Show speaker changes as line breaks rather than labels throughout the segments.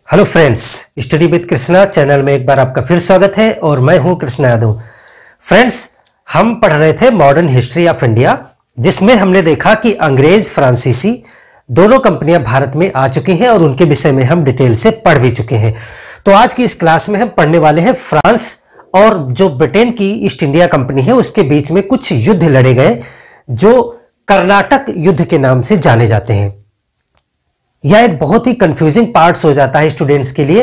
Hello friends, study with Krishna channel में एक बार आपका फिर स्वागत है और मैं हूं कृष्णा यादव। फ्रेंड्स, हम पढ़ रहे थे मॉडर्न हिस्ट्री ऑफ इंडिया, जिसमें हमने देखा कि अंग्रेज फ्रांसीसी दोनों कंपनियां भारत में आ चुकी हैं और उनके विषय में हम डिटेल से पढ़ भी चुके हैं। तो आज की इस क्लास में हम पढ़ने वाले हैं फ्रांस और जो ब्रिटेन की ईस्ट इंडिया कंपनी है उसके बीच में कुछ युद्ध लड़े गए जो कर्नाटक युद्ध के नाम से जाने जाते हैं। यह एक बहुत ही कंफ्यूजिंग पार्ट्स हो जाता है स्टूडेंट्स के लिए,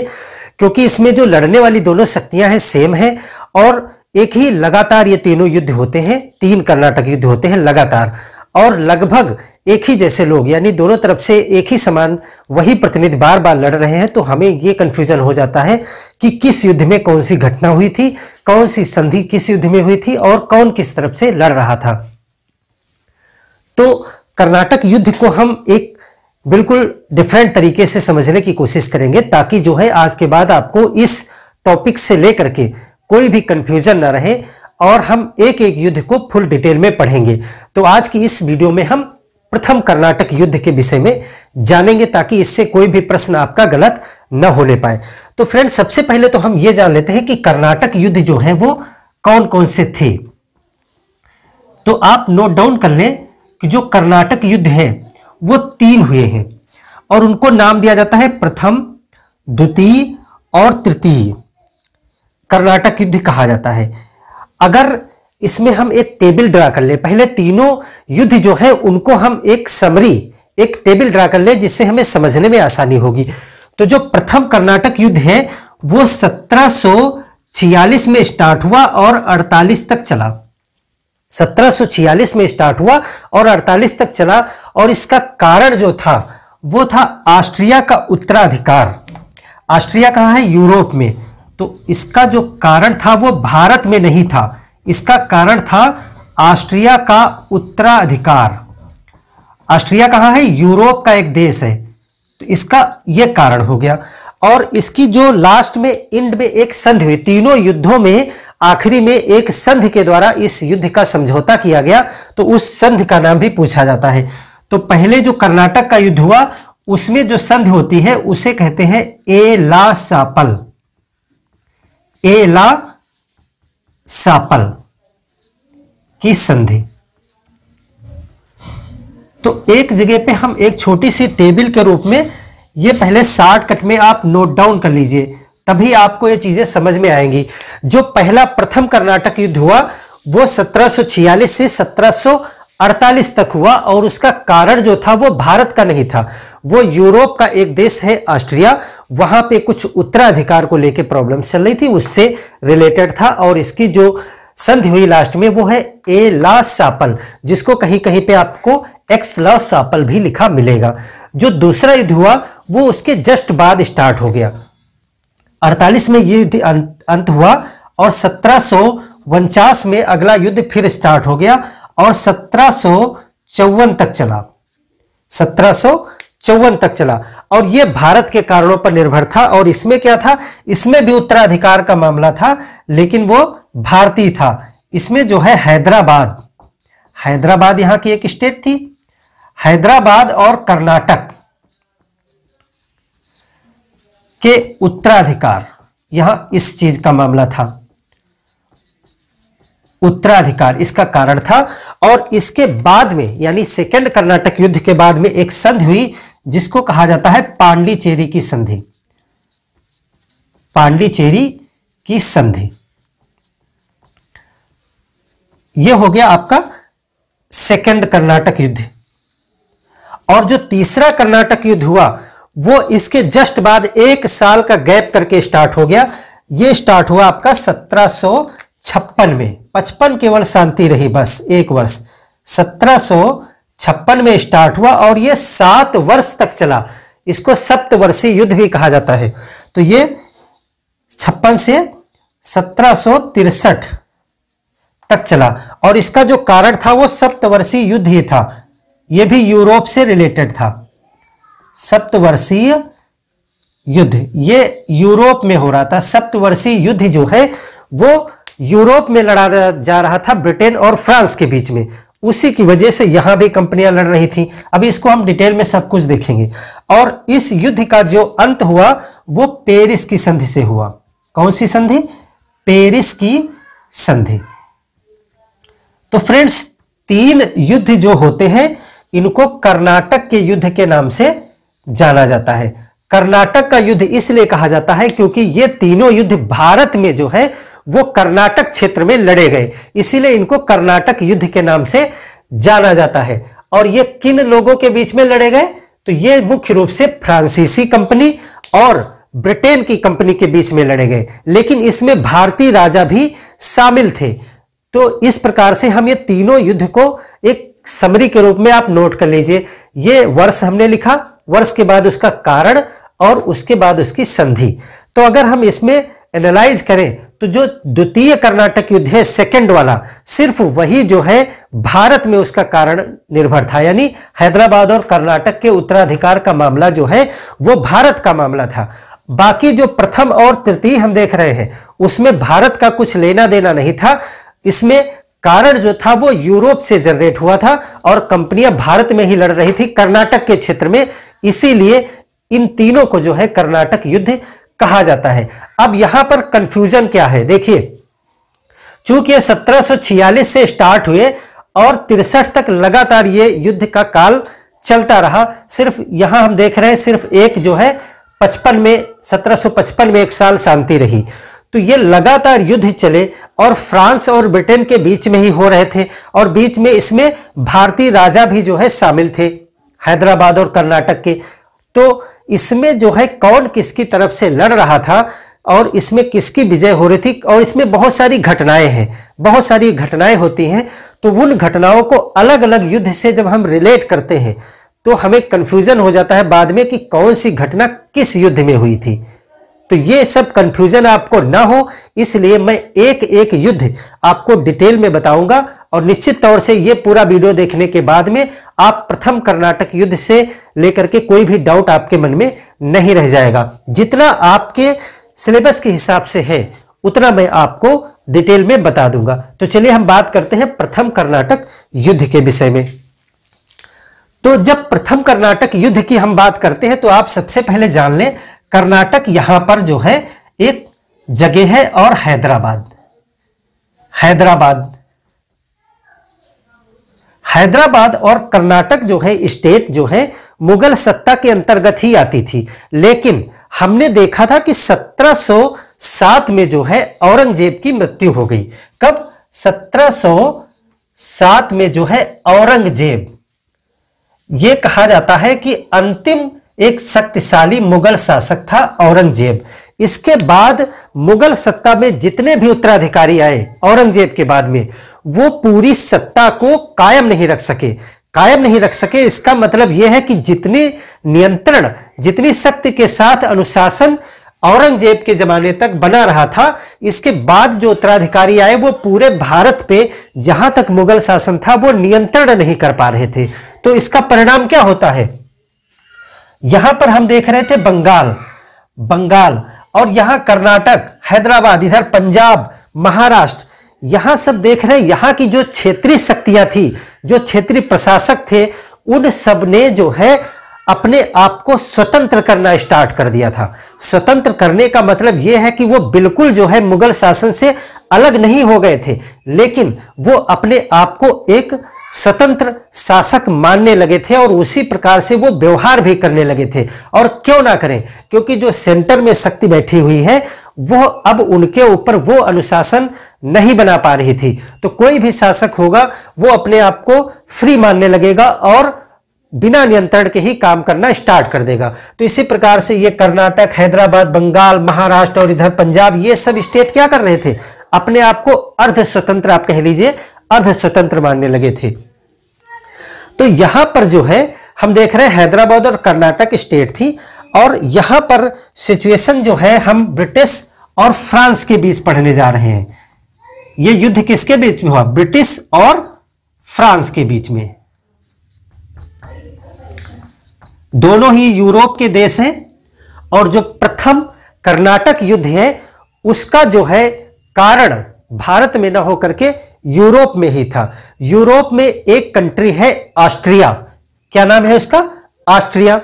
क्योंकि इसमें जो लड़ने वाली दोनों शक्तियां हैं सेम है और एक ही लगातार ये तीनों युद्ध होते हैं, तीन कर्नाटक युद्ध होते हैं लगातार और लगभग एक ही जैसे लोग, यानी दोनों तरफ से एक ही समान वही प्रतिनिधि बार बार लड़ रहे हैं। तो हमें ये कंफ्यूजन हो जाता है कि किस युद्ध में कौन सी घटना हुई थी, कौन सी संधि किस युद्ध में हुई थी और कौन किस तरफ से लड़ रहा था। तो कर्नाटक युद्ध को हम एक बिल्कुल डिफरेंट तरीके से समझने की कोशिश करेंगे, ताकि जो है आज के बाद आपको इस टॉपिक से लेकर के कोई भी कंफ्यूजन ना रहे और हम एक एक युद्ध को फुल डिटेल में पढ़ेंगे। तो आज की इस वीडियो में हम प्रथम कर्नाटक युद्ध के विषय में जानेंगे, ताकि इससे कोई भी प्रश्न आपका गलत न होने पाए। तो फ्रेंड्स, सबसे पहले तो हम ये जान लेते हैं कि कर्नाटक युद्ध जो है वो कौन कौन से थे। तो आप नोट डाउन कर लें कि जो कर्नाटक युद्ध है वो तीन हुए हैं और उनको नाम दिया जाता है प्रथम, द्वितीय और तृतीय कर्नाटक युद्ध कहा जाता है। अगर इसमें हम एक टेबल ड्रा कर ले, पहले तीनों युद्ध जो है उनको हम एक समरी, एक टेबल ड्रा कर ले जिससे हमें समझने में आसानी होगी। तो जो प्रथम कर्नाटक युद्ध है वो 1746 में स्टार्ट हुआ और 48 तक चला। 1746 में स्टार्ट हुआ और 48 तक चला और इसका कारण जो था वो था ऑस्ट्रिया का उत्तराधिकार। ऑस्ट्रिया कहाँ है? यूरोप में। तो इसका जो कारण था वो भारत में नहीं था, इसका कारण था ऑस्ट्रिया का उत्तराधिकार। ऑस्ट्रिया कहाँ है? यूरोप का एक देश है, तो इसका यह कारण हो गया। और इसकी जो लास्ट में एंड में एक संधि हुई, तीनों युद्धों में आखिरी में एक संधि के द्वारा इस युद्ध का समझौता किया गया, तो उस संधि का नाम भी पूछा जाता है। तो पहले जो कर्नाटक का युद्ध हुआ उसमें जो संधि होती है उसे कहते हैं एला सापल। एला सापल की संधि। तो एक जगह पे हम एक छोटी सी टेबल के रूप में ये पहले शॉर्टकट में आप नोट डाउन कर लीजिए, तभी आपको ये चीजें समझ में आएंगी। जो पहला प्रथम कर्नाटक युद्ध हुआ वो 1746 से 1748 तक हुआ और उसका कारण जो था वो भारत का नहीं था, वो यूरोप का एक देश है ऑस्ट्रिया, वहां पे कुछ उत्तराधिकार को लेकर प्रॉब्लम चल रही थी, उससे रिलेटेड था। और इसकी जो संधि हुई लास्ट में वो है ए ला सापल, जिसको कहीं कहीं पे आपको एक्स ला सापल भी लिखा मिलेगा। जो दूसरा युद्ध हुआ वो उसके जस्ट बाद स्टार्ट हो गया। 48 में ये युद्ध अंत हुआ और 1749 में अगला युद्ध फिर स्टार्ट हो गया और 1754 तक चला। 1754 तक चला और ये भारत के कारणों पर निर्भर था। और इसमें क्या था? इसमें भी उत्तराधिकार का मामला था, लेकिन वो भारतीय था। इसमें जो है हैदराबाद, हैदराबाद यहां की एक स्टेट थी, हैदराबाद और कर्नाटक के उत्तराधिकार, यहां इस चीज का मामला था, उत्तराधिकार इसका कारण था। और इसके बाद में यानी सेकेंड कर्नाटक युद्ध के बाद में एक संधि हुई जिसको कहा जाता है पांडिचेरी की संधि। पांडिचेरी की संधि, यह हो गया आपका सेकेंड कर्नाटक युद्ध। और जो तीसरा कर्नाटक युद्ध हुआ वो इसके जस्ट बाद एक साल का गैप करके स्टार्ट हो गया। ये स्टार्ट हुआ आपका 1756 में, 55 केवल शांति रही, बस एक वर्ष। 1756 में स्टार्ट हुआ और ये 7 वर्ष तक चला। इसको सप्तवर्षीय युद्ध भी कहा जाता है। तो ये 56 से 1763 तक चला और इसका जो कारण था वो सप्तवर्षीय युद्ध ही था। यह भी यूरोप से रिलेटेड था। सप्तवर्षीय युद्ध ये यूरोप में हो रहा था। सप्तवर्षीय युद्ध जो है वो यूरोप में लड़ा जा रहा था ब्रिटेन और फ्रांस के बीच में। उसी की वजह से यहां भी कंपनियां लड़ रही थी। अभी इसको हम डिटेल में सब कुछ देखेंगे। और इस युद्ध का जो अंत हुआ वो पेरिस की संधि से हुआ। कौन सी संधि? पेरिस की संधि। तो फ्रेंड्स, 3 युद्ध जो होते हैं इनको कर्नाटक के युद्ध के नाम से जाना जाता है। कर्नाटक का युद्ध इसलिए कहा जाता है क्योंकि ये तीनों युद्ध भारत में जो है वो कर्नाटक क्षेत्र में लड़े गए, इसीलिए इनको कर्नाटक युद्ध के नाम से जाना जाता है। और ये किन लोगों के बीच में लड़े गए? तो ये मुख्य रूप से फ्रांसीसी कंपनी और ब्रिटेन की कंपनी के बीच में लड़े गए, लेकिन इसमें भारतीय राजा भी शामिल थे। तो इस प्रकार से हम ये तीनों युद्ध को एक समरी के रूप में आप नोट कर लीजिए। ये वर्ष हमने लिखा, वर्ष के बाद उसका कारण और उसके बाद उसकी संधि। तो अगर हम इसमें एनालाइज करें तो जो द्वितीय कर्नाटक युद्ध है, सेकंड वाला, सिर्फ वही जो है भारत में उसका कारण निर्भर था, यानी हैदराबाद और कर्नाटक के उत्तराधिकार का मामला जो है वो भारत का मामला था। बाकी जो प्रथम और तृतीय हम देख रहे हैं उसमें भारत का कुछ लेना देना नहीं था। इसमें कारण जो था वो यूरोप से जनरेट हुआ था और कंपनियां भारत में ही लड़ रही थी कर्नाटक के क्षेत्र में, इसीलिए इन तीनों को जो है कर्नाटक युद्ध कहा जाता है। अब यहां पर कंफ्यूजन क्या है, देखिए, चूंकि 1746 से स्टार्ट हुए और 63 तक लगातार ये युद्ध का काल चलता रहा। सिर्फ यहां हम देख रहे हैं सिर्फ एक जो है 1755 में एक साल शांति रही। तो ये लगातार युद्ध चले और फ्रांस और ब्रिटेन के बीच में ही हो रहे थे और बीच में इसमें भारतीय राजा भी जो है शामिल थे, हैदराबाद और कर्नाटक के। तो इसमें जो है कौन किसकी तरफ से लड़ रहा था और इसमें किसकी विजय हो रही थी, और इसमें बहुत सारी घटनाएं हैं, बहुत सारी घटनाएं होती हैं। तो उन घटनाओं को अलग अलग युद्ध से जब हम रिलेट करते हैं तो हमें कंफ्यूजन हो जाता है बाद में कि कौन सी घटना किस युद्ध में हुई थी। तो ये सब कंफ्यूजन आपको ना हो इसलिए मैं एक एक युद्ध आपको डिटेल में बताऊंगा और निश्चित तौर से ये पूरा वीडियो देखने के बाद में आप प्रथम कर्नाटक युद्ध से लेकर के कोई भी डाउट आपके मन में नहीं रह जाएगा। जितना आपके सिलेबस के हिसाब से है उतना मैं आपको डिटेल में बता दूंगा। तो चलिए हम बात करते हैं प्रथम कर्नाटक युद्ध के विषय में। तो जब प्रथम कर्नाटक युद्ध की हम बात करते हैं तो आप सबसे पहले जान लें कर्नाटक यहां पर जो है एक जगह है और हैदराबाद और कर्नाटक जो है स्टेट जो है मुगल सत्ता के अंतर्गत ही आती थी। लेकिन हमने देखा था कि 1707 में जो है औरंगजेब की मृत्यु हो गई। कब? 1707 में जो है औरंगजेब, यह कहा जाता है कि अंतिम एक शक्तिशाली मुगल शासक था औरंगजेब। इसके बाद मुगल सत्ता में जितने भी उत्तराधिकारी आए औरंगजेब के बाद में, वो पूरी सत्ता को कायम नहीं रख सके। इसका मतलब यह है कि जितनी नियंत्रण, जितनी शक्ति के साथ अनुशासन औरंगजेब के जमाने तक बना रहा था, इसके बाद जो उत्तराधिकारी आए वो पूरे भारत पे जहां तक मुगल शासन था वो नियंत्रण नहीं कर पा रहे थे। तो इसका परिणाम क्या होता है? यहां पर हम देख रहे थे बंगाल और यहां कर्नाटक, हैदराबाद, इधर पंजाब, महाराष्ट्र, यहां सब देख रहे हैं। यहां की जो क्षेत्रीय शक्तियां थी, जो क्षेत्रीय प्रशासक थे, उन सब ने जो है अपने आप को स्वतंत्र करना स्टार्ट कर दिया था। स्वतंत्र करने का मतलब यह है कि वो बिल्कुल जो है मुगल शासन से अलग नहीं हो गए थे, लेकिन वो अपने आप को एक स्वतंत्र शासक मानने लगे थे और उसी प्रकार से वो व्यवहार भी करने लगे थे। और क्यों ना करें, क्योंकि जो सेंटर में शक्ति बैठी हुई है वो अब उनके ऊपर वो अनुशासन नहीं बना पा रही थी। तो कोई भी शासक होगा वो अपने आप को फ्री मानने लगेगा और बिना नियंत्रण के ही काम करना स्टार्ट कर देगा। तो इसी प्रकार से ये कर्नाटक, हैदराबाद, बंगाल, महाराष्ट्र और इधर पंजाब, ये सब स्टेट क्या कर रहे थे? अपने आप को अर्ध स्वतंत्र, आप कह लीजिए अर्ध स्वतंत्र मानने लगे थे। तो यहां पर जो है हम देख रहे हैं हैदराबाद और कर्नाटक स्टेट थी और यहां पर सिचुएशन जो है हम ब्रिटिश और फ्रांस के बीच पढ़ने जा रहे हैं। यह युद्ध किसके बीच में हुआ? ब्रिटिश और फ्रांस के बीच में। दोनों ही यूरोप के देश हैं और जो प्रथम कर्नाटक युद्ध है उसका जो है कारण भारत में ना होकर के यूरोप में ही था। यूरोप में एक कंट्री है ऑस्ट्रिया, क्या नाम है उसका? ऑस्ट्रिया।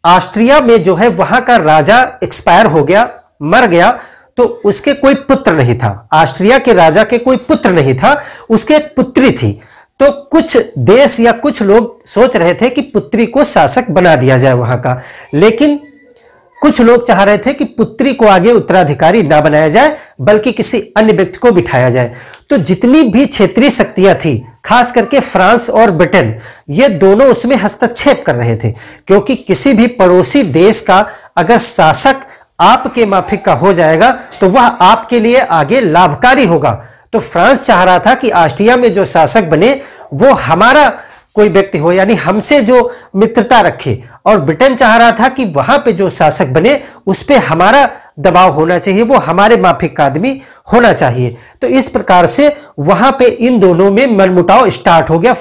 ऑस्ट्रिया में जो है वहां का राजा एक्सपायर हो गया, मर गया, तो उसके कोई पुत्र नहीं था। ऑस्ट्रिया के राजा के कोई पुत्र नहीं था, उसके एक पुत्री थी। तो कुछ देश या कुछ लोग सोच रहे थे कि पुत्री को शासक बना दिया जाए वहां का, लेकिन कुछ लोग चाह रहे थे कि पुत्री को आगे उत्तराधिकारी ना बनाया जाए, बल्कि किसी अन्य व्यक्ति को बिठाया जाए। तो जितनी भी क्षेत्रीय शक्तियां थी, खास करके फ्रांस और ब्रिटेन, ये दोनों उसमें हस्तक्षेप कर रहे थे, क्योंकि किसी भी पड़ोसी देश का अगर शासक आपके माफिक का हो जाएगा तो वह आपके लिए आगे लाभकारी होगा। तो फ्रांस चाह रहा था कि ऑस्ट्रिया में जो शासक बने वो हमारा कोई व्यक्ति हो, यानी हमसे जो मित्रता रखे, और ब्रिटेन चाह रहा था कि वहां पे जो शासक बने उस पे हमारा दबाव होना चाहिए, वो हमारे माफिक का आदमी होना चाहिए। तो इस प्रकार से वहां पे इन दोनों में मनमुटाव स्टार्ट हो गया,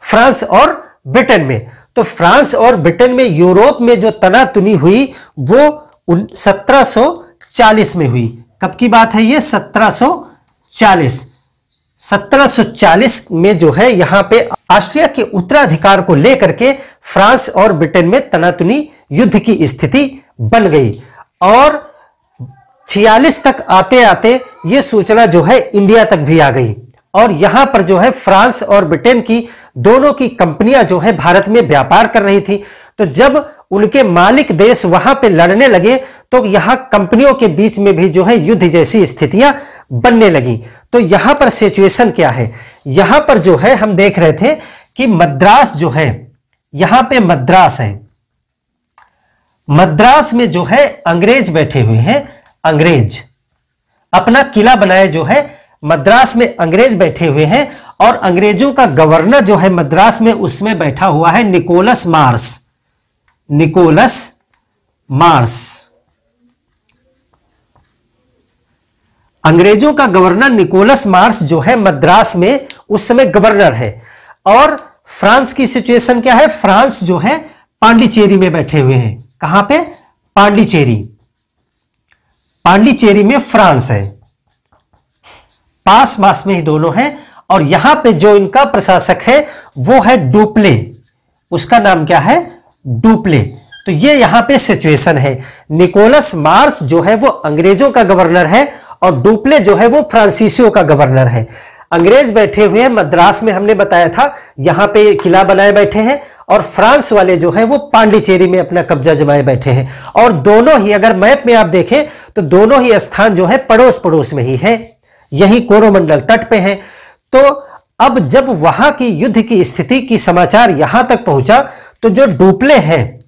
फ्रांस और ब्रिटेन में। तो फ्रांस और ब्रिटेन में यूरोप में जो तनातनी हुई वो 1740 में हुई। कब की बात है ये? 1740 में जो है यहां पे ऑस्ट्रिया के उत्तराधिकार को लेकर के फ्रांस और ब्रिटेन में तनातनी युद्ध की स्थिति बन गई। और 46 तक आते आते ये सूचना जो है इंडिया तक भी आ गई, और यहां पर जो है फ्रांस और ब्रिटेन की दोनों की कंपनियां जो है भारत में व्यापार कर रही थी। तो जब उनके मालिक देश वहां पे लड़ने लगे तो यहां कंपनियों के बीच में भी जो है युद्ध जैसी स्थितियां बनने लगी। तो यहां पर सिचुएशन क्या है? यहां पर जो है हम देख रहे थे कि मद्रास जो है, यहां पे मद्रास है, मद्रास में जो है अंग्रेज बैठे हुए हैं। अंग्रेज अपना किला बनाए जो है मद्रास में अंग्रेज बैठे हुए हैं, और अंग्रेजों का गवर्नर जो है मद्रास में उसमें बैठा हुआ है निकोलस मार्श। निकोलस मार्श अंग्रेजों का गवर्नर निकोलस मार्श जो है मद्रास में उस समय गवर्नर है। और फ्रांस की सिचुएशन क्या है? फ्रांस जो है पांडिचेरी में बैठे हुए हैं। कहां पे? पांडिचेरी। पांडिचेरी में फ्रांस है, पास पास में ही दोनों हैं। और यहां पे जो इनका प्रशासक है वो है डुप्ले। उसका नाम क्या है? डुप्ले। तो ये यहां पे सिचुएशन है। निकोलस मार्श जो है वो अंग्रेजों का गवर्नर है, और डुप्ले जो है वो फ्रांसीसियों का गवर्नर है। अंग्रेज बैठे हुए हैं मद्रास में, हमने बताया था, यहां पे किला बनाए बैठे हैं, और फ्रांस वाले जो है वो पांडिचेरी में अपना कब्जा जमाए बैठे हैं। और दोनों ही, अगर मैप में आप देखें तो दोनों ही स्थान जो है पड़ोस पड़ोस में ही है, यही कोरोमंडल तट पे है। तो अब जब वहां की युद्ध की स्थिति की समाचार यहां तक पहुंचा, तो जो डुप्ले है,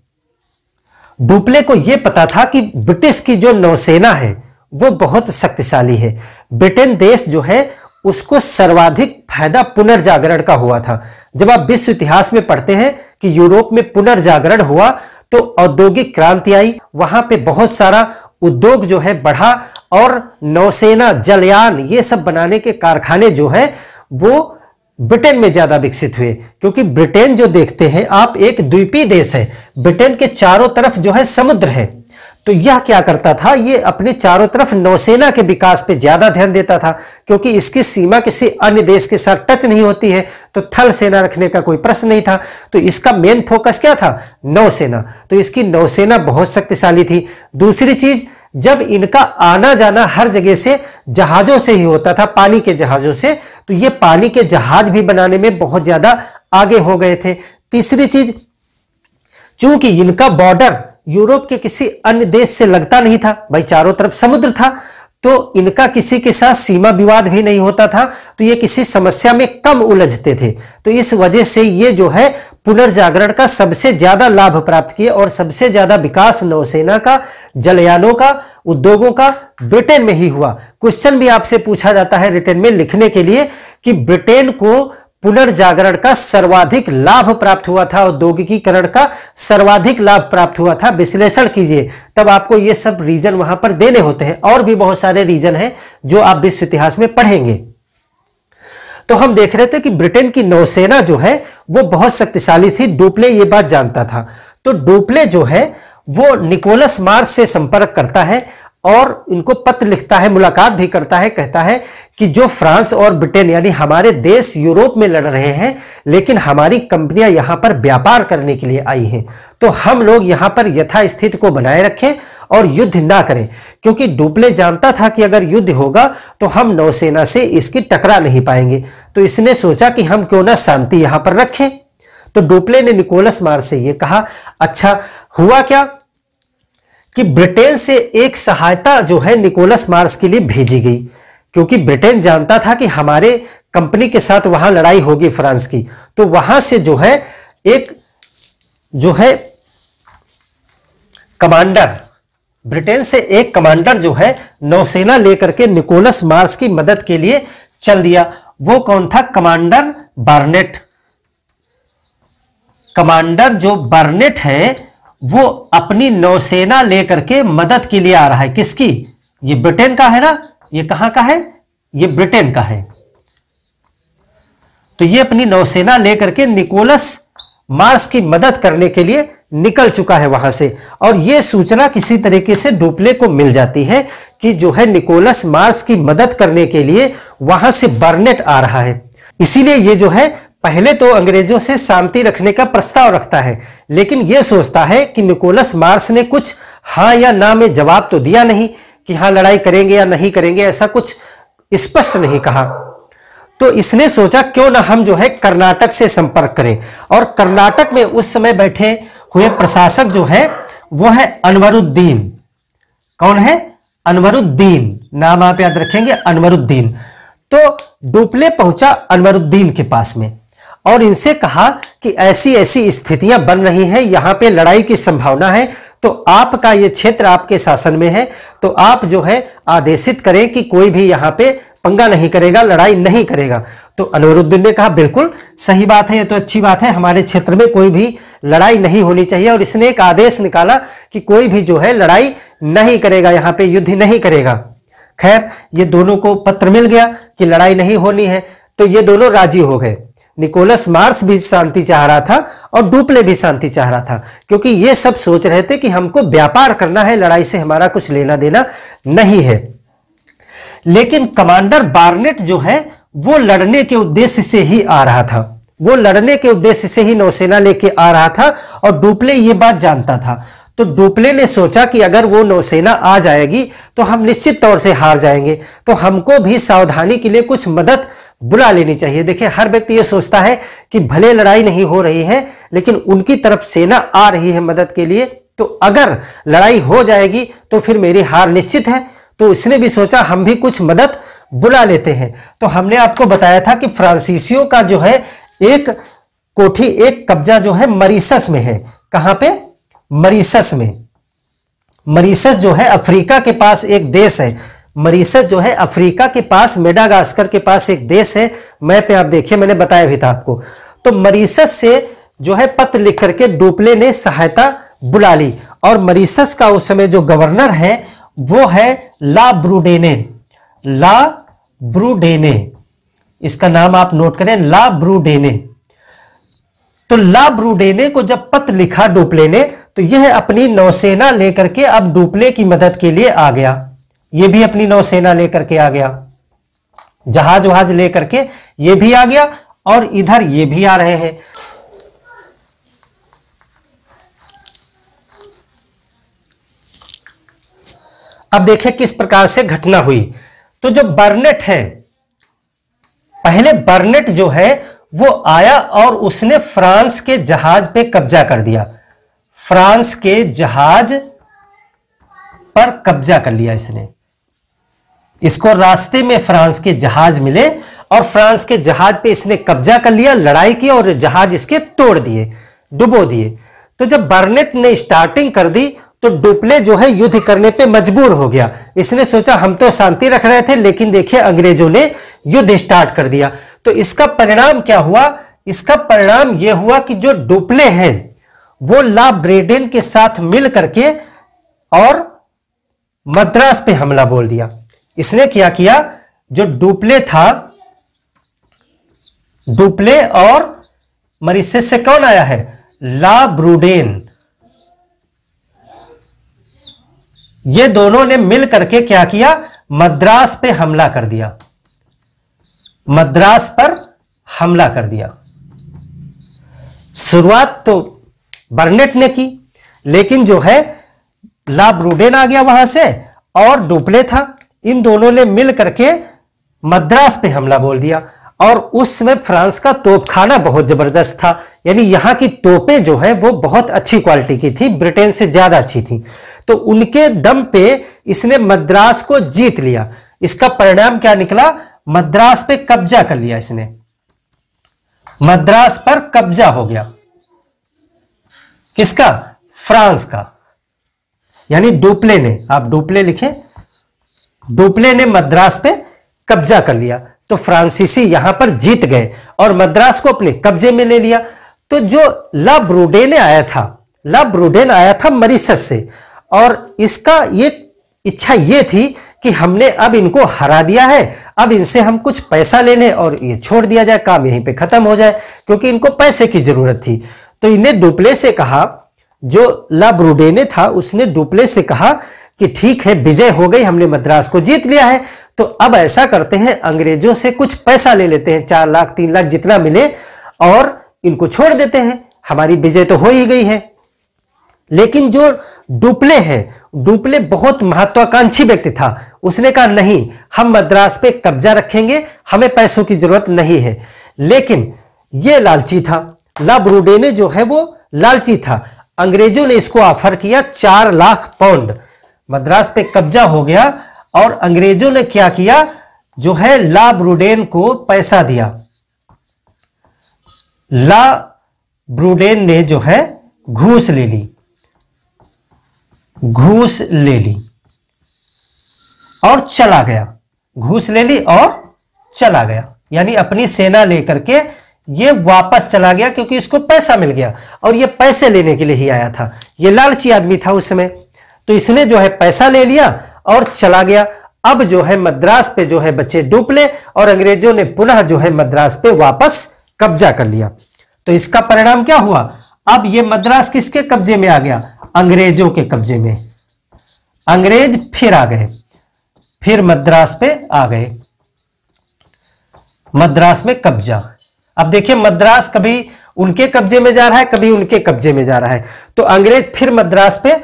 डुप्ले को यह पता था कि ब्रिटिश की जो नौसेना है वो बहुत शक्तिशाली है। ब्रिटेन देश जो है उसको सर्वाधिक फायदा पुनर्जागरण का हुआ था। जब आप विश्व इतिहास में पढ़ते हैं कि यूरोप में पुनर्जागरण हुआ तो औद्योगिक क्रांति आई, वहां पे बहुत सारा उद्योग जो है बढ़ा, और नौसेना, जलयान, ये सब बनाने के कारखाने जो है वो ब्रिटेन में ज्यादा विकसित हुए। क्योंकि ब्रिटेन जो देखते हैं आप, एक द्वीपीय देश है, ब्रिटेन के चारों तरफ जो है समुद्र है। तो यह क्या करता था? ये अपने चारों तरफ नौसेना के विकास पे ज्यादा ध्यान देता था, क्योंकि इसकी सीमा किसी अन्य देश के साथ टच नहीं होती है, तो थल सेना रखने का कोई प्रश्न नहीं था। तो इसका मेन फोकस क्या था? नौसेना। तो इसकी नौसेना बहुत शक्तिशाली थी। दूसरी चीज, जब इनका आना जाना हर जगह से जहाजों से ही होता था, पानी के जहाजों से, तो ये पानी के जहाज भी बनाने में बहुत ज्यादा आगे हो गए थे। तीसरी चीज, चूंकि इनका बॉर्डर यूरोप के किसी अन्य देश से लगता नहीं था, भाई चारों तरफ समुद्र था, तो इनका किसी के साथ सीमा विवाद भी नहीं होता था, तो ये किसी समस्या में कम उलझते थे। तो इस वजह से ये जो है पुनर्जागरण का सबसे ज्यादा लाभ प्राप्त किए, और सबसे ज्यादा विकास नौसेना का, जलयानों का, उद्योगों का ब्रिटेन में ही हुआ। क्वेश्चन भी आपसे पूछा जाता है रिटन में लिखने के लिए कि ब्रिटेन को पुनर्जागरण का सर्वाधिक लाभ प्राप्त हुआ था, औद्योगिकीकरण का सर्वाधिक लाभ प्राप्त हुआ था, विश्लेषण कीजिए, तब आपको ये सब रीजन वहां पर देने होते हैं। और भी बहुत सारे रीजन हैं जो आप विश्व इतिहास में पढ़ेंगे। तो हम देख रहे थे कि ब्रिटेन की नौसेना जो है वो बहुत शक्तिशाली थी, डुप्ले ये बात जानता था। तो डुप्ले जो है वो निकोलस मार्श से संपर्क करता है, और इनको पत्र लिखता है, मुलाकात भी करता है, कहता है कि जो फ्रांस और ब्रिटेन यानी हमारे देश यूरोप में लड़ रहे हैं, लेकिन हमारी कंपनियां यहां पर व्यापार करने के लिए आई हैं, तो हम लोग यहां पर यथास्थिति को बनाए रखें और युद्ध ना करें, क्योंकि डुप्ले जानता था कि अगर युद्ध होगा तो हम नौसेना से इसकी टकरा नहीं पाएंगे। तो इसने सोचा कि हम क्यों ना शांति यहां पर रखें। तो डुप्ले ने निकोलस मार्स से यह कहा। अच्छा, हुआ क्या कि ब्रिटेन से एक सहायता जो है निकोलस मार्स के लिए भेजी गई, क्योंकि ब्रिटेन जानता था कि हमारे कंपनी के साथ वहां लड़ाई होगी फ्रांस की। तो वहां से जो है एक जो है कमांडर, ब्रिटेन से एक कमांडर जो है नौसेना लेकर के निकोलस मार्स की मदद के लिए चल दिया। वो कौन था? Commander Barnett. कमांडर जो बार्नेट है वो अपनी नौसेना लेकर के मदद के लिए आ रहा है। किसकी? ये ब्रिटेन का है ना, ये कहां का है? ये ब्रिटेन का है। तो ये अपनी नौसेना लेकर के निकोलस मार्स की मदद करने के लिए निकल चुका है वहां से। और यह सूचना किसी तरीके से डुप्ले को मिल जाती है कि जो है निकोलस मार्स की मदद करने के लिए वहां से बार्नेट आ रहा है। इसीलिए ये जो है पहले तो अंग्रेजों से शांति रखने का प्रस्ताव रखता है, लेकिन यह सोचता है कि निकोलस मार्स ने कुछ हां या ना में जवाब तो दिया नहीं कि हां लड़ाई करेंगे या नहीं करेंगे, ऐसा कुछ स्पष्ट नहीं कहा। तो इसने सोचा क्यों ना हम जो है कर्नाटक से संपर्क करें। और कर्नाटक में उस समय बैठे हुए प्रशासक जो है वो है अनवरुद्दीन। कौन है? अनवरुद्दीन। नाम आप याद रखेंगे, अनवरुद्दीन। तो डुप्ले पहुंचा अनवरुद्दीन के पास में और इनसे कहा कि ऐसी ऐसी स्थितियां बन रही हैं, यहां पे लड़ाई की संभावना है, तो आपका ये क्षेत्र आपके शासन में है, तो आप जो है आदेशित करें कि कोई भी यहां पे पंगा नहीं करेगा, लड़ाई नहीं करेगा। तो अनवरुद्दीन ने कहा बिल्कुल सही बात है, ये तो अच्छी बात है, हमारे क्षेत्र में कोई भी लड़ाई नहीं होनी चाहिए। और इसने एक आदेश निकाला कि कोई भी जो है लड़ाई नहीं करेगा, यहां पे युद्ध नहीं करेगा। खैर, ये दोनों को पत्र मिल गया कि लड़ाई नहीं होनी है, तो ये दोनों राजी हो गए। निकोलस मार्स भी शांति चाह रहा था और डुप्ले भी शांति चाह रहा था, क्योंकि ये सब सोच रहे थे कि हमको व्यापार करना है, लड़ाई से हमारा कुछ लेना देना नहीं है। लेकिन कमांडर बार्नेट जो है वो लड़ने के उद्देश्य से ही आ रहा था, वो लड़ने के उद्देश्य से ही नौसेना लेके आ रहा था और डुप्ले ये बात जानता था। तो डुप्ले ने सोचा कि अगर वो नौसेना आ जाएगी तो हम निश्चित तौर से हार जाएंगे, तो हमको भी सावधानी के लिए कुछ मदद बुला लेनी चाहिए। देखिए, हर व्यक्ति ये सोचता है कि भले लड़ाई नहीं हो रही है, लेकिन उनकी तरफ सेना आ रही है मदद के लिए, तो अगर लड़ाई हो जाएगी तो फिर मेरी हार निश्चित है। तो इसने भी सोचा हम भी कुछ मदद बुला लेते हैं। तो हमने आपको बताया था कि फ्रांसीसियों का जो है एक कोठी, एक कब्जा जो है मरीशस में है। कहां पे? मरीशस में। मरीशस जो है अफ्रीका के पास एक देश है। मरीशस जो है अफ्रीका के पास, मेडागास्कर के पास एक देश है। मैप पे आप देखिए, मैंने बताया भी था आपको। तो मरीशस से जो है पत्र लिख करके डुप्ले ने सहायता बुला ली। और मरीशस का उस समय जो गवर्नर है वो है ला ब्रूडेने। ला ब्रूडेने, इसका नाम आप नोट करें, ला ब्रूडेने। तो ला ब्रूडेने को जब पत्र लिखा डुप्ले ने, तो यह अपनी नौसेना लेकर के अब डुप्ले की मदद के लिए आ गया। यह भी अपनी नौसेना लेकर के आ गया, जहाज वहाज लेकर के यह भी आ गया और इधर ये भी आ रहे हैं। अब देखिए किस प्रकार से घटना हुई। तो जो बार्नेट है, पहले बार्नेट जो है वो आया और उसने फ्रांस के जहाज पे कब्जा कर दिया। फ्रांस के जहाज पर कब्जा कर लिया इसने। इसको रास्ते में फ्रांस के जहाज मिले और फ्रांस के जहाज पे इसने कब्जा कर लिया, लड़ाई की और जहाज इसके तोड़ दिए, डुबो दिए। तो जब बार्नेट ने स्टार्टिंग कर दी तो डुप्ले जो है युद्ध करने पे मजबूर हो गया। इसने सोचा हम तो शांति रख रहे थे, लेकिन देखिए अंग्रेजों ने युद्ध स्टार्ट कर दिया। तो इसका परिणाम क्या हुआ? इसका परिणाम यह हुआ कि जो डुप्ले हैं वो ला ब्रेडेन के साथ मिल करके और मद्रास पे हमला बोल दिया। इसने क्या किया? जो डुप्ले था, डुप्ले और मरीशस से कौन आया है? ला ब्रूडेन। ये दोनों ने मिल करके क्या किया, मद्रास पे हमला कर दिया, मद्रास पर हमला कर दिया। शुरुआत तो बर्नेट ने की, लेकिन जो है ला ब्रूडेन आ गया वहां से और डुप्ले था, इन दोनों ने मिल करके मद्रास पे हमला बोल दिया। और उस समय फ्रांस का तोपखाना बहुत जबरदस्त था, यानी यहां की तोपें जो है वो बहुत अच्छी क्वालिटी की थी, ब्रिटेन से ज्यादा अच्छी थी। तो उनके दम पे इसने मद्रास को जीत लिया। इसका परिणाम क्या निकला, मद्रास पे कब्जा कर लिया इसने, मद्रास पर कब्जा हो गया। किसका, फ्रांस का, यानी डुप्ले ने, आप डुप्ले लिखें, डुप्ले ने मद्रास पे कब्जा कर लिया। तो फ्रांसीसी यहां पर जीत गए और मद्रास को अपने कब्जे में ले लिया। तो जो ला ब्रूडेन आया था, ला ब्रूडेन आया था मरीशस से, और इसका ये इच्छा ये थी कि हमने अब इनको हरा दिया है, अब इनसे हम कुछ पैसा ले लें और ये छोड़ दिया जाए, काम यहीं पे खत्म हो जाए, क्योंकि इनको पैसे की जरूरत थी। तो इन्हें डुप्ले से कहा, जो ला ब्रूडेने था उसने डुप्ले से कहा कि ठीक है, विजय हो गई, हमने मद्रास को जीत लिया है, तो अब ऐसा करते हैं, अंग्रेजों से कुछ पैसा ले लेते हैं, 4 लाख 3 लाख जितना मिले, और इनको छोड़ देते हैं, हमारी विजय तो हो ही गई है। लेकिन जो डुप्ले है, डुप्ले बहुत महत्वाकांक्षी व्यक्ति था, उसने कहा नहीं, हम मद्रास पे कब्जा रखेंगे, हमें पैसों की जरूरत नहीं है। लेकिन ये लालची था, ला ब्रूडेने जो है वो लालची था। अंग्रेजों ने इसको ऑफर किया 4 लाख पाउंड, मद्रास पे कब्जा हो गया, और अंग्रेजों ने क्या किया, जो है ला ब्रूडेन को पैसा दिया। ला ब्रूडेन ने जो है घूस ले ली, घूस ले ली और चला गया, घूस ले ली और चला गया, यानी अपनी सेना लेकर के ये वापस चला गया, क्योंकि इसको पैसा मिल गया और ये पैसे लेने के लिए ही आया था। ये लालची आदमी था उस समय, तो इसने जो है पैसा ले लिया और चला गया। अब जो है मद्रास पे जो है बच्चे डुप्ले, और अंग्रेजों ने पुनः जो है मद्रास पे वापस कब्जा कर लिया। तो इसका परिणाम क्या हुआ, अब ये मद्रास किसके कब्जे में आ गया, अंग्रेजों के कब्जे में। अंग्रेज फिर आ गए, फिर मद्रास पे आ गए, मद्रास में कब्जा। अब देखिए, मद्रास कभी उनके कब्जे में जा रहा है, कभी उनके कब्जे में जा रहा है। तो अंग्रेज फिर मद्रास पे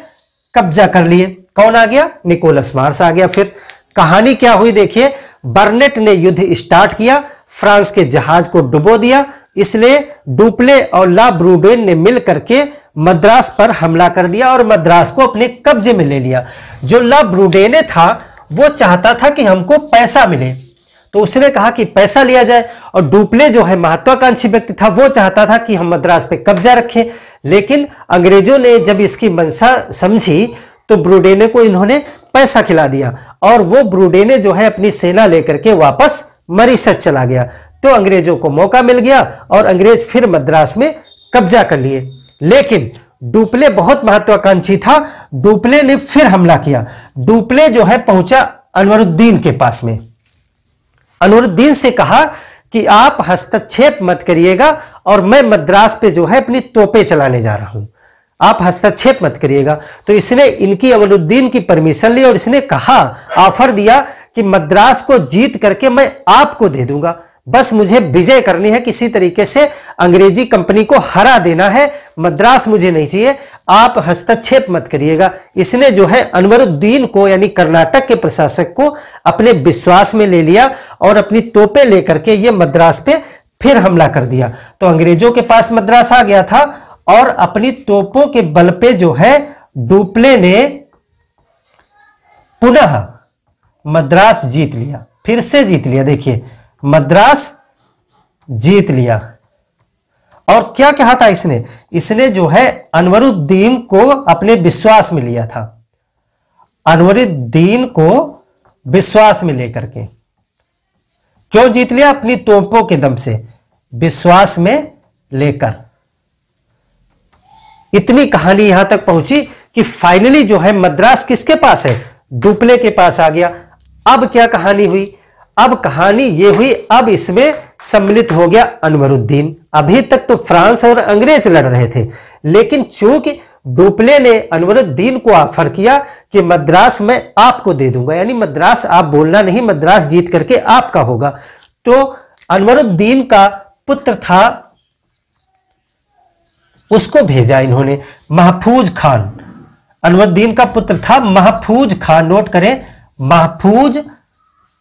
कब्जा कर लिए। कौन आ गया, निकोलस मार्श आ गया। फिर कहानी क्या हुई देखिए, बर्नेट ने युद्ध स्टार्ट किया, फ्रांस के जहाज को डुबो दिया, इसलिए डुप्ले और ला ब्रूडेन ने मिल करके मद्रास पर हमला कर दिया और मद्रास को अपने कब्जे में ले लिया। जो ला ब्रूडेने था वो चाहता था कि हमको पैसा मिले, तो उसने कहा कि पैसा लिया जाए, और डुप्ले जो है महत्वाकांक्षी व्यक्ति था, वो चाहता था कि हम मद्रास पे कब्जा रखें। लेकिन अंग्रेजों ने जब इसकी मंशा समझी तो ब्रूडेने को इन्होंने पैसा खिला दिया, और वो ब्रूडेने जो है अपनी सेना लेकर के वापस मरीशस चला गया। तो अंग्रेजों को मौका मिल गया और अंग्रेज फिर मद्रास में कब्जा कर लिए। लेकिन डुप्ले बहुत महत्वाकांक्षी था, डुप्ले ने फिर हमला किया। डुप्ले जो है पहुंचा अनवरुद्दीन के पास में, अनवरुद्दीन से कहा कि आप हस्तक्षेप मत करिएगा, और मैं मद्रास पे जो है अपनी तोपें चलाने जा रहा हूं, आप हस्तक्षेप मत करिएगा। तो इसने इनकी, अमरुद्दीन की परमिशन ली, और इसने कहा, ऑफर दिया कि मद्रास को जीत करके मैं आपको दे दूंगा, बस मुझे विजय करनी है, किसी तरीके से अंग्रेजी कंपनी को हरा देना है, मद्रास मुझे नहीं चाहिए, आप हस्तक्षेप मत करिएगा। इसने जो है अनवरुद्दीन को, यानी कर्नाटक के प्रशासक को, अपने विश्वास में ले लिया और अपनी तोपें लेकर के ये मद्रास पे फिर हमला कर दिया। तो अंग्रेजों के पास मद्रास आ गया था, और अपनी तोपों के बल पे जो है डुप्ले ने पुनः मद्रास जीत लिया, फिर से जीत लिया। देखिए, मद्रास जीत लिया। और क्या कहा था इसने, इसने जो है अनवरुद्दीन को अपने विश्वास में लिया था, अनवरुद्दीन को विश्वास में लेकर के। क्यों जीत लिया, अपनी तोपों के दम से, विश्वास में लेकर। इतनी कहानी यहां तक पहुंची कि फाइनली जो है मद्रास किसके पास है, डुप्ले के पास आ गया। अब क्या कहानी हुई, अब कहानी ये हुई, अब इसमें सम्मिलित हो गया अनवरुद्दीन। अभी तक तो फ्रांस और अंग्रेज लड़ रहे थे, लेकिन चूंकि डुप्ले ने अनवरुद्दीन को ऑफर किया कि मद्रास मैं आपको दे दूंगा, यानी मद्रास आप बोलना नहीं, मद्रास जीत करके आपका होगा। तो अनवरुद्दीन का पुत्र था, उसको भेजा इन्होंने, महफूज खान। अनवरुद्दीन का पुत्र था महफूज खान, नोट करें, महफूज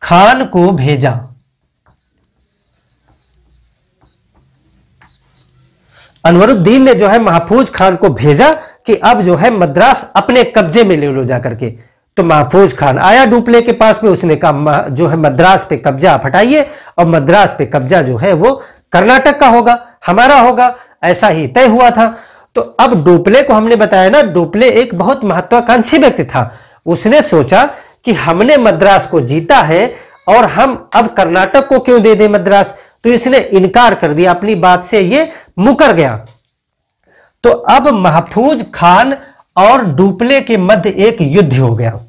खान को भेजा। अनवरुद्दीन ने जो है महफूज खान को भेजा कि अब जो है मद्रास अपने कब्जे में ले लो जाकर के। तो महफूज खान आया डुप्ले के पास में, उसने कहा जो है मद्रास पे कब्जा आप हटाइए और मद्रास पे कब्जा जो है वो कर्नाटक का होगा, हमारा होगा, ऐसा ही तय हुआ था। तो अब डुप्ले को हमने बताया ना, डुप्ले एक बहुत महत्वाकांक्षी व्यक्ति था। उसने सोचा कि हमने मद्रास को जीता है और हम अब कर्नाटक को क्यों दे दें मद्रास, तो इसने इनकार कर दिया, अपनी बात से ये मुकर गया। तो अब महफूज खान और डुप्ले के मध्य एक युद्ध हो गया।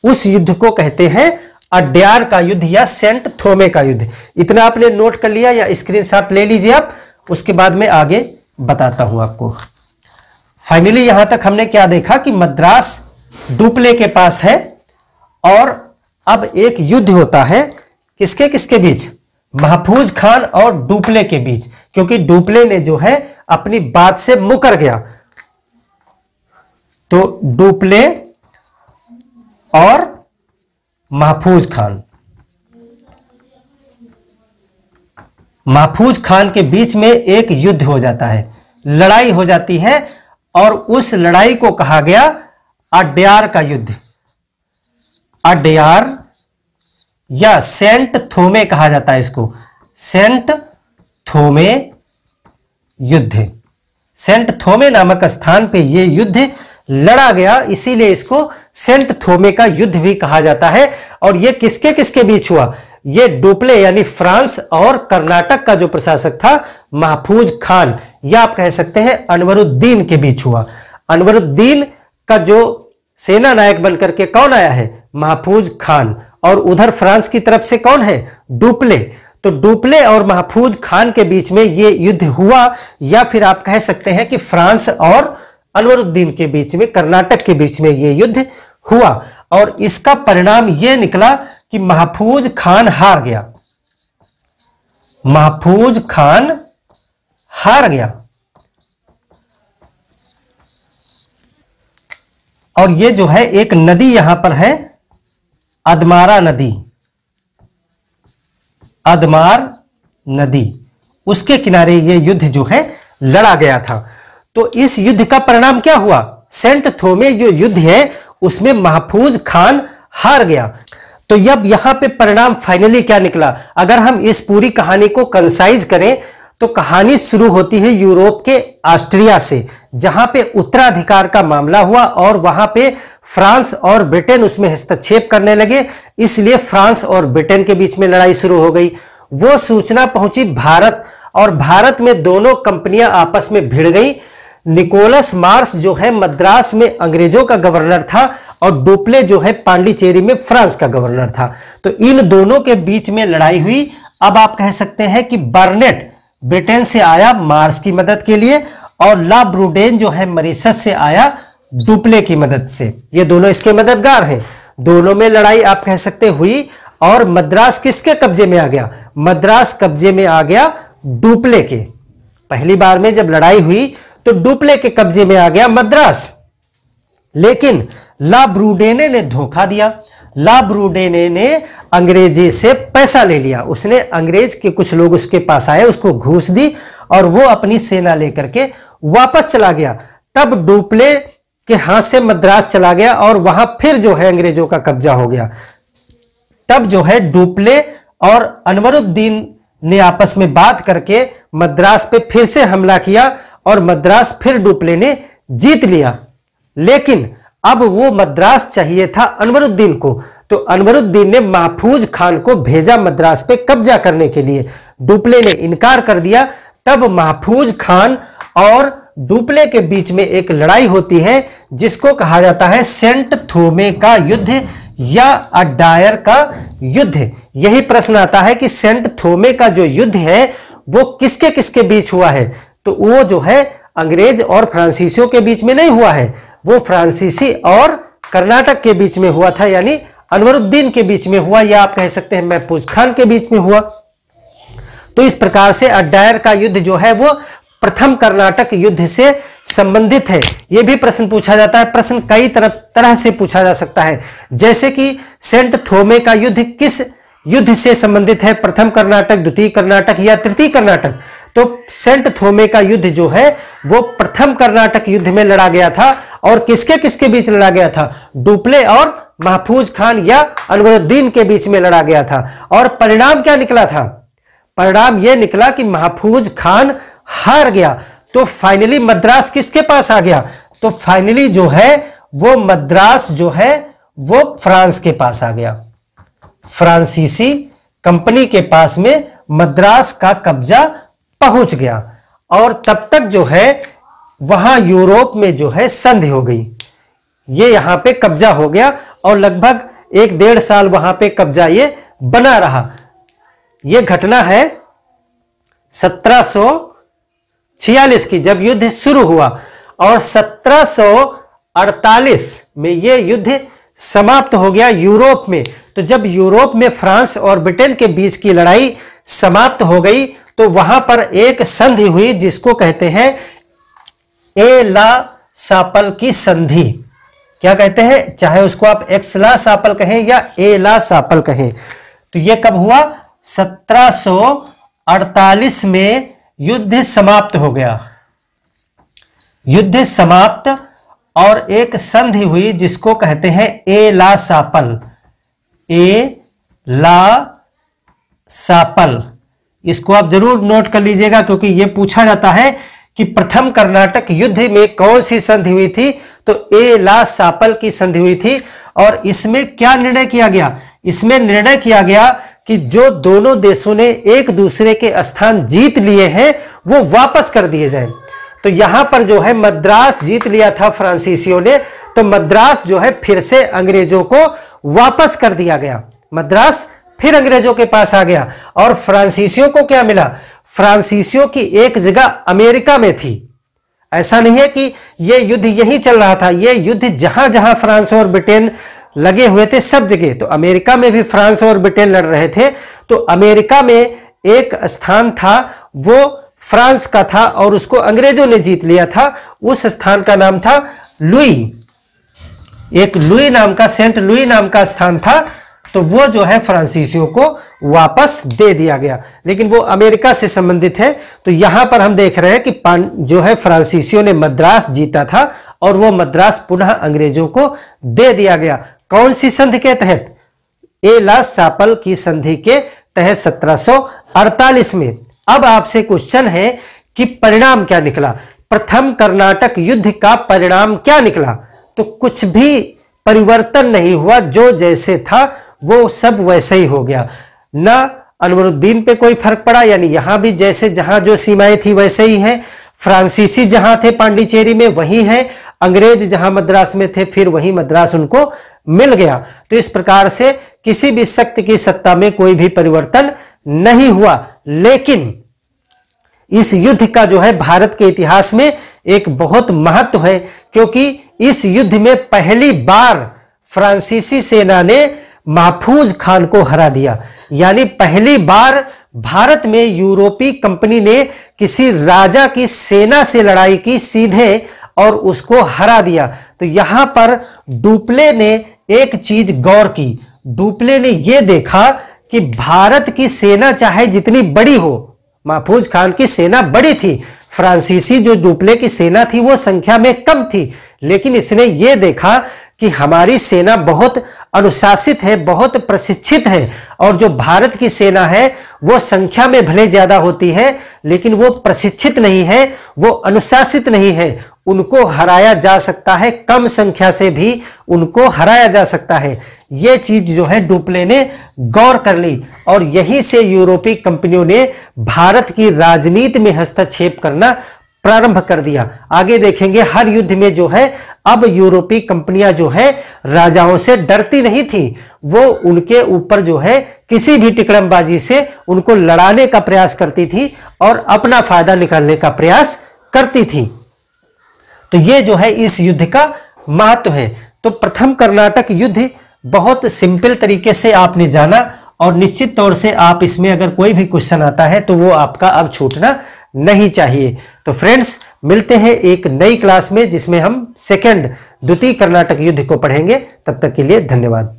उस युद्ध को कहते हैं अड्यार का युद्ध या सेंट थोमे का युद्ध। इतना आपने नोट कर लिया या स्क्रीनशॉट ले लीजिए आप, उसके बाद मैं आगे बताता हूं आपको। फाइनली यहां तक हमने क्या देखा कि मद्रास डुप्ले के पास है और अब एक युद्ध होता है किसके किसके बीच, महफूज खान और डुप्ले के बीच, क्योंकि डुप्ले ने जो है अपनी बात से मुकर गया। तो डुप्ले और महफूज खान, महफूज खान के बीच में एक युद्ध हो जाता है, लड़ाई हो जाती है और उस लड़ाई को कहा गया अड्यार का युद्ध। अड्यार या सेंट थोमे कहा जाता है इसको, सेंट थोमे युद्ध। सेंट थोमे नामक स्थान पे यह युद्ध लड़ा गया, इसीलिए इसको सेंट थोमे का युद्ध भी कहा जाता है। और यह किसके किसके बीच हुआ, यह डुप्ले यानी फ्रांस और कर्नाटक का जो प्रशासक था महफूज खान, या आप कह सकते हैं अनवरुद्दीन के बीच हुआ। अनवरुद्दीन का जो सेना नायक बनकर के कौन आया है, महफूज खान, और उधर फ्रांस की तरफ से कौन है, डुप्ले। तो डुप्ले और महफूज खान के बीच में यह युद्ध हुआ, या फिर आप कह सकते हैं कि फ्रांस और अनवरुद्दीन के बीच में, कर्नाटक के बीच में यह युद्ध हुआ। और इसका परिणाम यह निकला कि महफूज खान हार गया, महफूज खान हार गया। और यह जो है एक नदी यहां पर है, अदमारा नदी, अदमार नदी, उसके किनारे यह युद्ध जो है लड़ा गया था। तो इस युद्ध का परिणाम क्या हुआ, सेंट थोमे जो युद्ध है उसमें महफूज खान हार गया। तो अब यहां पे परिणाम फाइनली क्या निकला, अगर हम इस पूरी कहानी को कंसाइज करें तो कहानी शुरू होती है यूरोप के ऑस्ट्रिया से, जहां पे उत्तराधिकार का मामला हुआ और वहां पे फ्रांस और ब्रिटेन उसमें हस्तक्षेप करने लगे, इसलिए फ्रांस और ब्रिटेन के बीच में लड़ाई शुरू हो गई। वो सूचना पहुंची भारत, और भारत में दोनों कंपनियां आपस में भिड़ गई। निकोलस मार्श जो है मद्रास में अंग्रेजों का गवर्नर था और डुप्ले जो है पांडिचेरी में फ्रांस का गवर्नर था। तो इन दोनों के बीच में लड़ाई हुई। अब आप कह सकते हैं कि बर्नेट ब्रिटेन से आया मार्श की मदद के लिए और ला ब्रूडेन जो है मॉरिशस से आया डुप्ले की मदद से। ये दोनों इसके मददगार हैं। दोनों में लड़ाई आप कह सकते हुई और मद्रास किसके कब्जे में आ गया, मद्रास कब्जे में आ गया डुप्ले के। पहली बार में जब लड़ाई हुई तो डुप्ले के कब्जे में आ गया मद्रास, लेकिन ला ब्रूडेने ने धोखा दिया। ला ब्रूडेने ने अंग्रेजी से पैसा ले लिया। उसने अंग्रेज के कुछ लोग उसके पास आए, उसको घूस दी और वो अपनी सेना लेकर के वापस चला गया। तब डुप्ले के हाथ से मद्रास चला गया और वहां फिर जो है अंग्रेजों का कब्जा हो गया। तब जो है डुप्ले और अनवरुद्दीन ने आपस में बात करके मद्रास पे फिर से हमला किया और मद्रास फिर डुप्ले ने जीत लिया। लेकिन अब वो मद्रास चाहिए था अनवरुद्दीन को, तो अनवरुद्दीन ने महफूज खान को भेजा मद्रास पे कब्जा करने के लिए। डुप्ले ने इनकार कर दिया। तब महफूज खान और डुप्ले के बीच में एक लड़ाई होती है जिसको कहा जाता है सेंट थोमे का युद्ध या अड्यार का युद्ध। यही प्रश्न आता है कि सेंट थोमे का जो युद्ध है वो किसके किसके बीच हुआ है, तो वो जो है अंग्रेज और फ्रांसीसियों के बीच में नहीं हुआ है, वो फ्रांसीसी और कर्नाटक के बीच में हुआ था, यानी अनवरुद्दीन के बीच में हुआ, या आप कह सकते हैं महफूज खान के बीच में हुआ। तो इस प्रकार से अड्डायर का युद्ध जो है वो प्रथम कर्नाटक युद्ध से संबंधित है। यह भी प्रश्न पूछा जाता है। प्रश्न कई तरह से पूछा जा सकता है, जैसे कि सेंट थोमे का युद्ध किस युद्ध से संबंधित है, प्रथम कर्नाटक, द्वितीय कर्नाटक या तृतीय कर्नाटक। तो सेंट थोमे का युद्ध जो है वो प्रथम कर्नाटक युद्ध में लड़ा गया था, और किसके किसके बीच लड़ा गया था, डुप्ले और महफूज खान या अनवरुद्दीन के बीच में लड़ा गया था। और परिणाम क्या निकला था, परिणाम यह निकला कि महफूज खान हार गया। तो फाइनली मद्रास किसके पास आ गया, तो फाइनली जो है वो मद्रास जो है वो फ्रांस के पास आ गया, फ्रांसीसी कंपनी के पास में मद्रास का कब्जा पहुंच गया। और तब तक जो है वहां यूरोप में जो है संधि हो गई, ये यहां पे कब्जा हो गया, और लगभग 1-1.5 साल वहां पे कब्जा ये बना रहा। यह घटना है 1746 की, जब युद्ध शुरू हुआ, और 1748 में यह युद्ध समाप्त हो गया यूरोप में। तो जब यूरोप में फ्रांस और ब्रिटेन के बीच की लड़ाई समाप्त हो गई, तो वहां पर एक संधि हुई जिसको कहते हैं ए ला सापल की संधि। क्या कहते हैं, चाहे उसको आप एक्स ला सापल कहें या ए ला सापल कहें। तो यह कब हुआ, 1748 में युद्ध समाप्त हो गया, युद्ध समाप्त, और एक संधि हुई जिसको कहते हैं ए ला सापल, ए ला सापल। इसको आप जरूर नोट कर लीजिएगा, क्योंकि यह पूछा जाता है कि प्रथम कर्नाटक युद्ध में कौन सी संधि हुई थी, तो ए ला सापल की संधि हुई थी। और इसमें क्या निर्णय किया गया, इसमें निर्णय किया गया कि जो दोनों देशों ने एक दूसरे के स्थान जीत लिए हैं वो वापस कर दिए जाएं। तो यहां पर जो है मद्रास जीत लिया था फ्रांसीसियों ने, तो मद्रास जो है फिर से अंग्रेजों को वापस कर दिया गया, मद्रास फिर अंग्रेजों के पास आ गया। और फ्रांसीसियों को क्या मिला, फ्रांसीसियों की एक जगह अमेरिका में थी। ऐसा नहीं है कि यह युद्ध यहीं चल रहा था, यह युद्ध जहां जहां फ्रांस और ब्रिटेन लगे हुए थे सब जगह, तो अमेरिका में भी फ्रांस और ब्रिटेन लड़ रहे थे। तो अमेरिका में एक स्थान था वो फ्रांस का था, और उसको अंग्रेजों ने जीत लिया था। उस स्थान का नाम था लुई, एक लुई नाम का, सेंट लुई नाम का स्थान था। तो वो जो है फ्रांसीसियों को वापस दे दिया गया, लेकिन वो अमेरिका से संबंधित है। तो यहां पर हम देख रहे हैं कि जो है फ्रांसीसियों ने मद्रास जीता था, और वो मद्रास पुनः अंग्रेजों को दे दिया गया। कौन सी संधि के तहत, ए ला सापल की संधि के तहत 1748 में। अब आपसे क्वेश्चन है कि परिणाम क्या निकला, प्रथम कर्नाटक युद्ध का परिणाम क्या निकला। तो कुछ भी परिवर्तन नहीं हुआ, जो जैसे था वो सब वैसे ही हो गया। ना अनवरुद्दीन पे कोई फर्क पड़ा, यानी यहां भी जैसे जहां जो सीमाएं थी वैसे ही है, फ्रांसीसी जहां थे पांडिचेरी में वही है, अंग्रेज जहां मद्रास में थे फिर वही मद्रास उनको मिल गया। तो इस प्रकार से किसी भी शक्ति की सत्ता में कोई भी परिवर्तन नहीं हुआ। लेकिन इस युद्ध का जो है भारत के इतिहास में एक बहुत महत्व है, क्योंकि इस युद्ध में पहली बार फ्रांसीसी सेना ने महफूज खान को हरा दिया। यानी पहली बार भारत में यूरोपीय कंपनी ने किसी राजा की सेना से लड़ाई की सीधे, और उसको हरा दिया। तो यहां पर डुप्ले ने एक चीज गौर की, डुप्ले ने यह देखा कि भारत की सेना चाहे जितनी बड़ी हो, महफूज खान की सेना बड़ी थी, फ्रांसीसी जो डुप्ले की सेना थी वो संख्या में कम थी, लेकिन इसने ये देखा कि हमारी सेना बहुत अनुशासित है, बहुत प्रशिक्षित है, और जो भारत की सेना है वो संख्या में भले ज्यादा होती है लेकिन वो प्रशिक्षित नहीं है, वो अनुशासित नहीं है। उनको हराया जा सकता है, कम संख्या से भी उनको हराया जा सकता है। ये चीज जो है डुप्ले ने गौर कर ली, और यहीं से यूरोपीय कंपनियों ने भारत की राजनीति में हस्तक्षेप करना प्रारंभ कर दिया। आगे देखेंगे हर युद्ध में जो है अब यूरोपीय कंपनियां जो है राजाओं से डरती नहीं थी, वो उनके ऊपर जो है किसी भी टिकड़मबाजी से उनको लड़ाने का प्रयास करती थी और अपना फायदा निकालने का प्रयास करती थी। तो ये जो है इस युद्ध का महत्व है। तो प्रथम कर्नाटक युद्ध बहुत सिंपल तरीके से आपने जाना और निश्चित तौर से आप इसमें अगर कोई भी क्वेश्चन आता है तो वो आपका अब छूटना नहीं चाहिए। तो फ्रेंड्स मिलते हैं एक नई क्लास में जिसमें हम द्वितीय कर्नाटक युद्ध को पढ़ेंगे। तब तक के लिए धन्यवाद।